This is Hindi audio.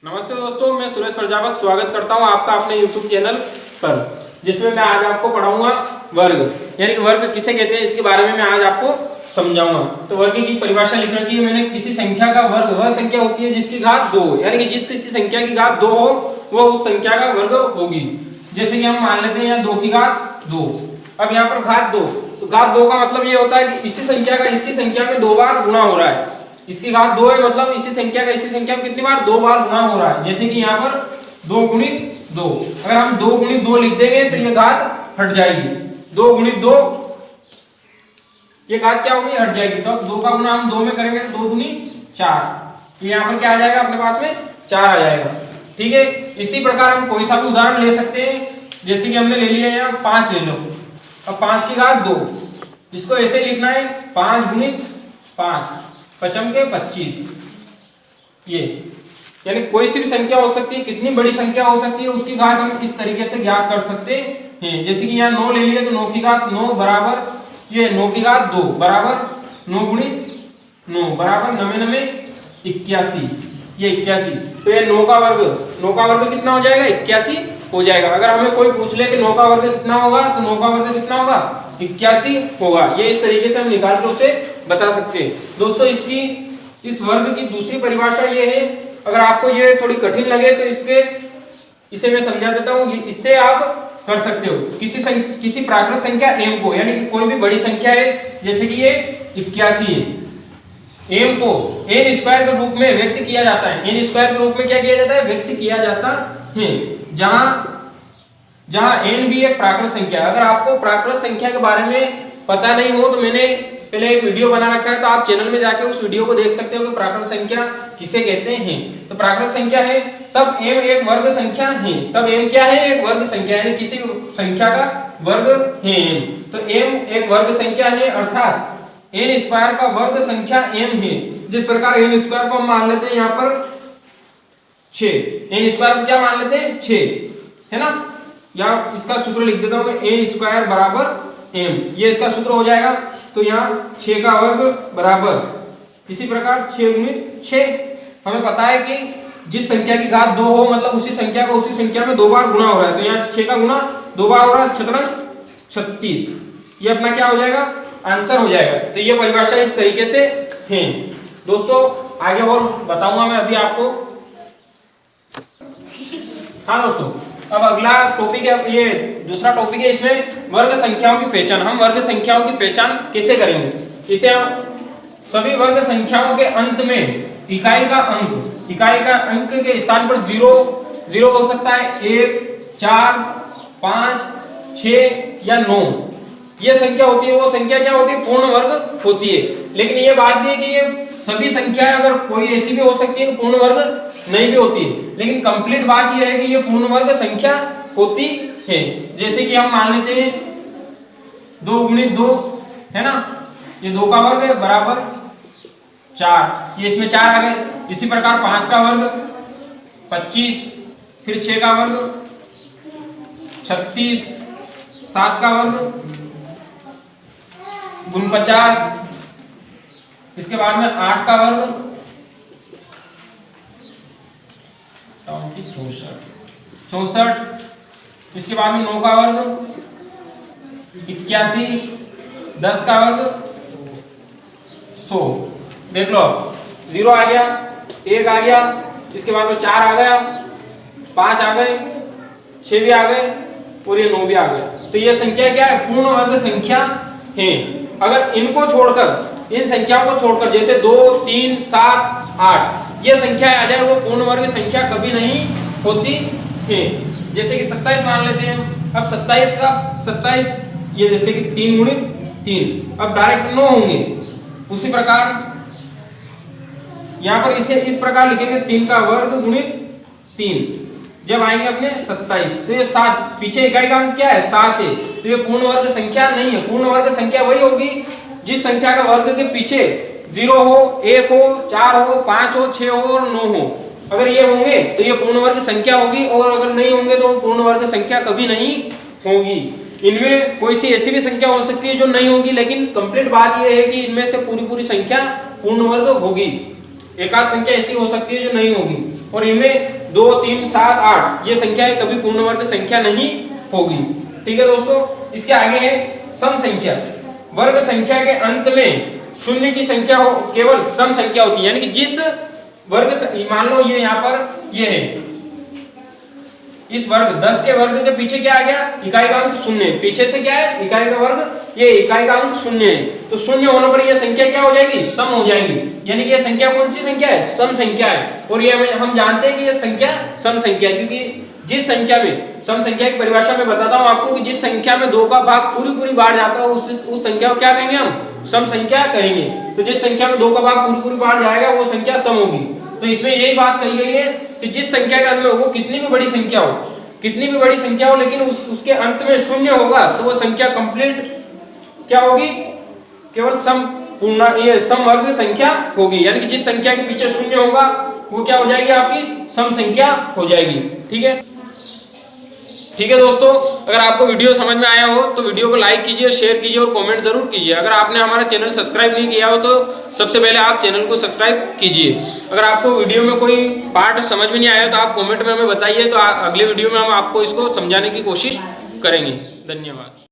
नमस्ते दोस्तों, मैं सुरेश प्रजापत स्वागत करता हूं आपका अपने YouTube चैनल पर, जिसमें मैं आज आपको पढ़ाऊंगा वर्ग, यानी कि वर्ग किसे कहते हैं इसके बारे में मैं आज आपको समझाऊंगा। तो वर्ग की परिभाषा लिख रखी है मैंने। किसी संख्या का वर्ग वह संख्या होती है जिसकी घात 2 हो, यानी कि जिस किसी संख्या की घात 2 हो वो उस संख्या का वर्ग होगी। जैसे कि हम मान लेते हैं यहाँ 2 की घात 2। अब यहाँ पर घात 2, तो घात 2 का मतलब ये होता है कि इसी संख्या का इसी संख्या में 2 बार गुणा हो रहा है। इसकी घात 2 है मतलब इसी संख्या का इसी संख्या में कितनी बार 2 बार गुणा हो रहा है। जैसे कि यहाँ पर 2 गुणित 2, अगर हम 2 गुणित 2 लिख देंगे तो ये घात हट जाएगी। 2 गुणित 2 ये घात क्या होगी, हट जाएगी। तो अब 2 का गुणा हम 2 में करेंगे तो 2 दूनी 4, तो यहाँ पर क्या आ जाएगा अपने पास में 4 आ जाएगा। ठीक है, इसी प्रकार हम कोई सा भी उदाहरण ले सकते हैं। जैसे कि हमने ले लिया यहाँ 5 ले लो। अब 5 की घात 2, इसको ऐसे लिखना है 5 गुणित 5 पचम के 25। ये यानी कोई सी भी संख्या हो सकती है, कितनी बड़ी संख्या हो सकती है उसकी घात हम इस तरीके से ज्ञात कर सकते हैं। जैसे कि यहाँ 9 ले लिया तो 9 की घात 9 बराबर ये 9 की घात 2 बराबर 9 गुणित 9 बराबर 9 9 81, ये 81। तो ये 9 का वर्ग कितना हो जाएगा, 81 हो जाएगा। अगर हमें कोई पूछ ले कि 9 का वर्ग कितना होगा तो 9 का वर्ग कितना होगा, 81 होगा। ये इस तरीके से हम निकाल के उसे बता सकते हैं। दोस्तों इसकी इस वर्ग की दूसरी परिभाषा ये है, अगर आपको ये थोड़ी कठिन लगे तो इसे मैं समझा देता हूँ। इससे आप कर सकते हो किसी प्राकृत संख्या m को, यानी कि कोई भी बड़ी संख्या है जैसे कि ये 81 है, m को n स्क्वायर के रूप में व्यक्त किया जाता है। n स्क्वायर के रूप में क्या किया जाता है, व्यक्त किया जाता है। जहां n भी एक प्राकृत संख्या है। अगर आपको प्राकृत संख्या के बारे में पता नहीं हो तो मैंने पहले एक वीडियो बना रखा है, तो आप चैनल में जाके उस वीडियो को देख सकते हो कि प्राकृत संख्या किसे कहते हैं। तो प्राकृत संख्या है तब m एक वर्ग संख्या है, तब m क्या है, एक वर्ग संख्या, यानी किसी संख्या का वर्ग है m। तो m एक वर्ग संख्या है, अर्थात n स्क्वायर का वर्ग संख्या m है। जिस प्रकार n स्क्वायर को हम मान लेते हैं यहाँ पर 6, n स्क्वायर को क्या मान लेते हैं 6, है ना। या इसका सूत्र लिख देता हूं मैं, n स्क्वायर बराबर m, ये इसका सूत्र हो जाएगा। तो यहाँ 6 का वर्ग बराबर इसी प्रकार 6 गुणित 6। हमें पता है कि जिस संख्या की घात 2 हो मतलब उसी संख्या को उसी संख्या में 2 बार गुणा हो रहा है। तो यहाँ 6 का गुणा 2 बार हो रहा है, 6 36, ये अपना क्या हो जाएगा, आंसर हो जाएगा। तो ये परिभाषा इस तरीके से है। दोस्तों आगे और बताऊंगा मैं अभी आपको। हाँ दोस्तों, अब अगला टॉपिक है, ये दूसरा टॉपिक है, इसमें वर्ग संख्याओं की पहचान। हम वर्ग संख्याओं की पहचान कैसे करेंगे, इसे हम सभी वर्ग संख्याओं के अंत में इकाई का अंक के स्थान पर 0 हो सकता है, 1 4 5 6 या 9 ये संख्या होती है। वो संख्या क्या होती है, पूर्ण वर्ग होती है। लेकिन ये बात भी है कि ये सभी संख्याएं अगर कोई ऐसी भी हो सकती है कि पूर्ण वर्ग नहीं भी होती है, लेकिन कंप्लीट बात यह है कि ये पूर्ण वर्ग संख्या होती है। जैसे कि हम मान लेते हैं 2 गुणित 2, है ना, ये 2 का वर्ग है बराबर 4, ये इसमें 4 आ गए। इसी प्रकार 5 का वर्ग 25, फिर 6 का वर्ग 36, 7 का वर्ग गुण 50, इसके बाद में 8 का वर्ग 64, इसके बाद में 9 का वर्ग 81, 10 का वर्ग 100। देख लो 0 आ गया, 1 आ गया, इसके बाद में 4 आ गया, 5 आ गए, 6 भी आ गए और ये 9 भी आ गए। तो ये संख्या क्या है, पूर्ण वर्ग संख्या है। अगर इनको छोड़कर, इन संख्याओं को छोड़कर, जैसे 2 3 7 8 ये संख्या आ जाए वो पूर्ण वर्ग संख्या कभी नहीं होती है। जैसे कि 27 मान लेते हैं। अब 27 ये जैसे कि 3 गुणित 3, अब डायरेक्ट 9 होंगे। उसी प्रकार यहाँ पर इसे इस प्रकार लिखेंगे 3 का वर्ग गुणित 3, जब आएंगे अपने 27। तो ये 7, पीछे इकाई का अंक क्या है 7 है, तो ये पूर्ण वर्ग संख्या नहीं है। पूर्ण वर्ग संख्या वही होगी जिस संख्या का वर्ग के पीछे 0 हो, 1 हो, 4 हो, 5 हो, 6 हो और 9 हो। अगर ये होंगे तो ये पूर्ण वर्ग संख्या होगी, और अगर नहीं होंगे तो पूर्ण वर्ग संख्या कभी नहीं होगी। इनमें कोई सी ऐसी भी संख्या हो सकती है जो नहीं होगी, लेकिन कंप्लीट बात यह है कि इनमें से पूरी संख्या पूर्ण वर्ग होगी। एकाध संख्या ऐसी हो सकती है जो नहीं होगी। और इनमें 2, 3, 7, 8 ये संख्याएं कभी पूर्ण वर्ग संख्या नहीं होगी। ठीक है दोस्तों, इसके आगे है सम संख्या। वर्ग संख्या के अंत में शून्य की संख्या हो, केवल सम संख्या होती है, यानी कि जिस वर्ग, मान लो ये यहाँ पर ये है, इस वर्ग 10 के वर्ग के पीछे क्या आ गया, इकाई का अंक शून्य, पीछे से क्या है इकाई का वर्ग, ये इकाई का अंक शून्य है, तो शून्य होने पर ये संख्या क्या हो जाएगी, सम हो जाएगी, यानी कि ये संख्या कौन सी संख्या है, सम संख्या है। और ये हम जानते हैं कि ये संख्या सम संख्या है, क्योंकि जिस संख्या में, सम संख्या की परिभाषा में बताता हूँ आपको कि जिस संख्या में 2 का भाग पूरी बाढ़ जाता है उस संख्या को क्या कहेंगे हम, सम संख्या कहेंगे। तो जिस संख्या में 2 का भाग पूरी बाढ़ जाएगा वो संख्या सम होगी। तो इसमें यही बात कही गई है कि जिस संख्या के अंत में वो कितनी भी बड़ी संख्या हो, लेकिन उसके अंत में शून्य होगा तो वो संख्या कंप्लीट क्या होगी, केवल सम पूर्ण, ये सम वर्ग संख्या होगी, यानी कि जिस संख्या के पीछे शून्य होगा वो क्या हो जाएगी, आपकी सम संख्या हो जाएगी। ठीक है दोस्तों, अगर आपको वीडियो समझ में आया हो तो वीडियो को लाइक कीजिए, शेयर कीजिए और कमेंट जरूर कीजिए। अगर आपने हमारा चैनल सब्सक्राइब नहीं किया हो तो सबसे पहले आप चैनल को सब्सक्राइब कीजिए। अगर आपको वीडियो में कोई पार्ट समझ में नहीं आया तो आप कमेंट में हमें बताइए, तो अगले वीडियो में हम आपको इसको समझाने की कोशिश करेंगे। धन्यवाद।